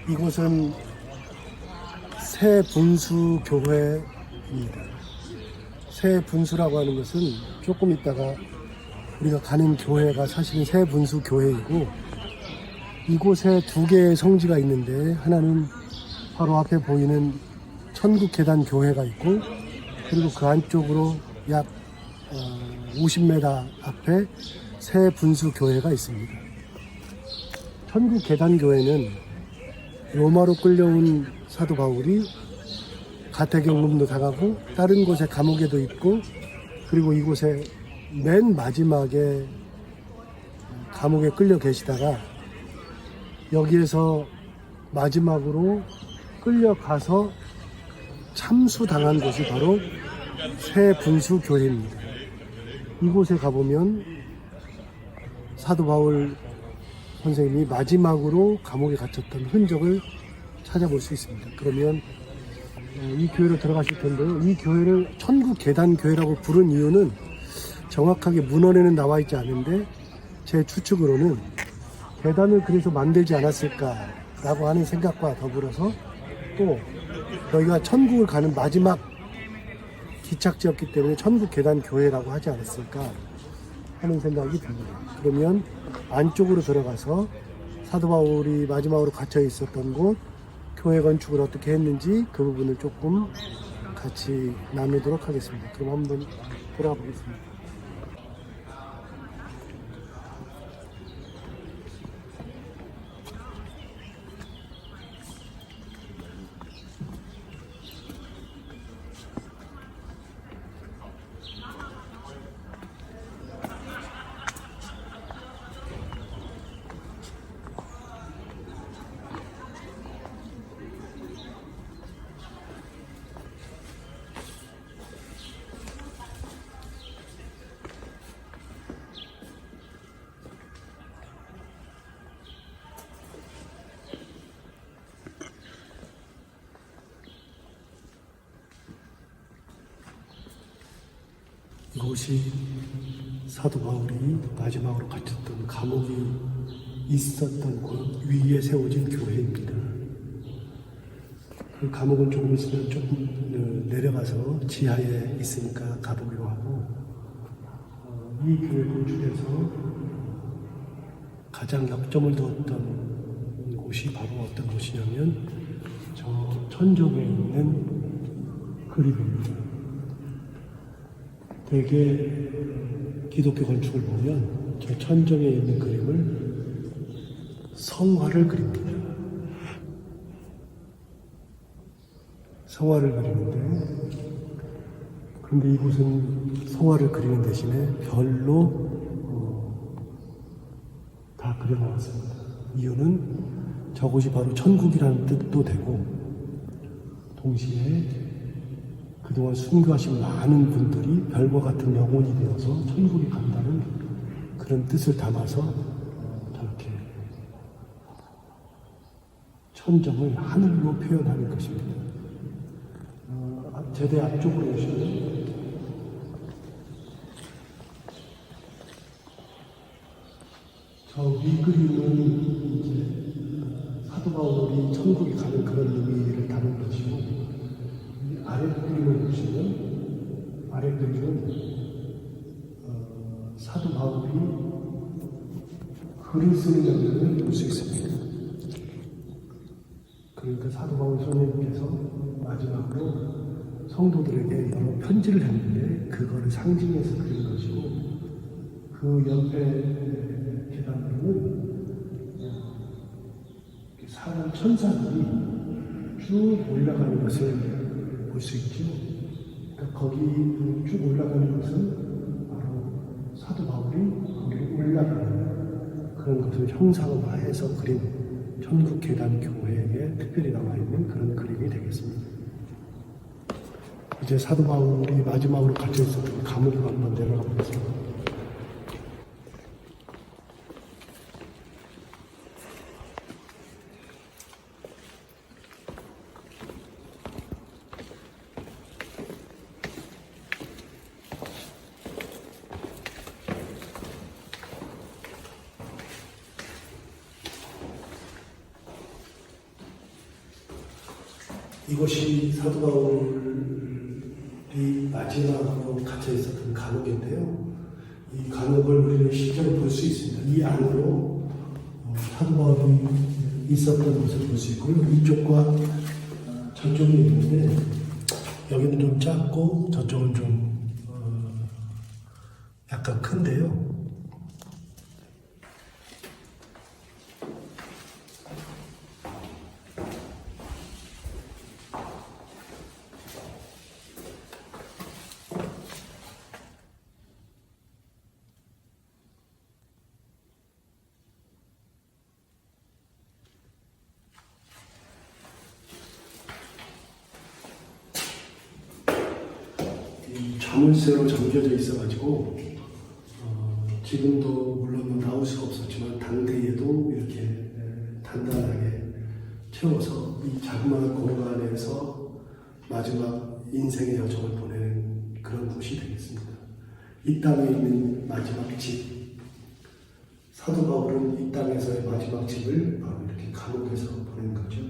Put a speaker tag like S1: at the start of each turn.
S1: 이곳은 새 분수 교회입니다. 새 분수라고 하는 것은 조금 있다가 우리가 가는 교회가 사실은 새 분수 교회이고, 이곳에 두 개의 성지가 있는데 하나는 바로 앞에 보이는 천국 계단 교회가 있고, 그리고 그 안쪽으로 약 50m 앞에 새 분수 교회가 있습니다. 천국 계단 교회는 로마로 끌려온 사도 바울이 가택연금도 당하고 다른 곳에 감옥에도 있고, 그리고 이곳에 맨 마지막에 감옥에 끌려 계시다가 여기에서 마지막으로 끌려가서 참수당한 곳이 바로 새 분수 교회입니다. 이곳에 가보면 사도 바울 선생님이 마지막으로 감옥에 갇혔던 흔적을 찾아볼 수 있습니다. 그러면 이 교회로 들어가실 텐데요. 이 교회를 천국 계단 교회라고 부른 이유는 정확하게 문헌에는 나와 있지 않은데, 제 추측으로는 계단을 그래서 만들지 않았을까라고 하는 생각과 더불어서, 또 여기가 천국을 가는 마지막 기착지였기 때문에 천국 계단 교회라고 하지 않았을까 하는 생각이 듭니다. 그러면 안쪽으로 들어가서 사도 바울이 마지막으로 갇혀 있었던 곳, 교회 건축을 어떻게 했는지 그 부분을 조금 같이 나누도록 하겠습니다. 그럼 한번 돌아가 보겠습니다. 이곳이 사도 바울이 마지막으로 갇혔던 감옥이 있었던 곳 위에 세워진 교회입니다. 그 감옥은 조금 있으면 조금 내려가서 지하에 있으니까 가보기로 하고, 이 교회 건축에서 가장 역점을 두었던 곳이 바로 어떤 곳이냐면 저 천정에 있는 그림입니다. 대개 기독교 건축을 보면 저 천정에 있는 그림을 성화를 그립니다. 성화를 그리는데, 그런데 이곳은 성화를 그리는 대신에 별로 다 그려놓았습니다. 이유는 저곳이 바로 천국이라는 뜻도 되고, 동시에 그동안 순교하신 많은 분들이 별과 같은 영혼이 되어서 천국에 간다는 그런 뜻을 담아서 저렇게 천정을 하늘로 표현하는 것입니다. 제대 앞쪽으로 오시면 저 위 그림은 이제 사도 바울이 천국에 가는 그런 의미를 담은 것이고, 아래 그림을 보시면, 아래 그림은 사도 바울이 글을 쓰는 장면을 볼 수 있습니다. 그러니까 사도 바울 선생님께서 마지막으로 성도들에게 여러 편지를 했는데 그거를 상징해서 그린 것이고, 그 옆에 계단으로는 사람 천사들이 쭉 올라가는 것을 볼 수 있죠. 그러니까 거기 쭉 올라가는 것은 바로 사도 바울이 거기를 올라가는 그런 것을 형상화해서 그린 천국 계단 교회에 특별히 나와 있는 그런 그림이 되겠습니다. 이제 사도 바울이 마지막으로 갇혀 있었던 감옥으로 한번 내려가 보겠습니다. 이곳이 사도 바울이 마지막으로 갇혀 있었던 감옥인데요. 이 감옥을 우리는 실제로 볼 수 있습니다. 이 안으로 사도 바울이 있었던 것을 볼 수 있고요. 이쪽과 저쪽이 있는데 여기는 좀 작고 저쪽은 좀 약간 큰데요. 자물쇠로 잠겨져 있어가지고 지금도 물론 나올 수가 없었지만 당대에도 이렇게 단단하게 채워서 이 자그마한 공간에서 마지막 인생의 여정을 보내는 그런 곳이 되겠습니다. 이 땅에 있는 마지막 집, 사도 바울은 이 땅에서의 마지막 집을 바로 이렇게 감옥에서 보낸 거죠.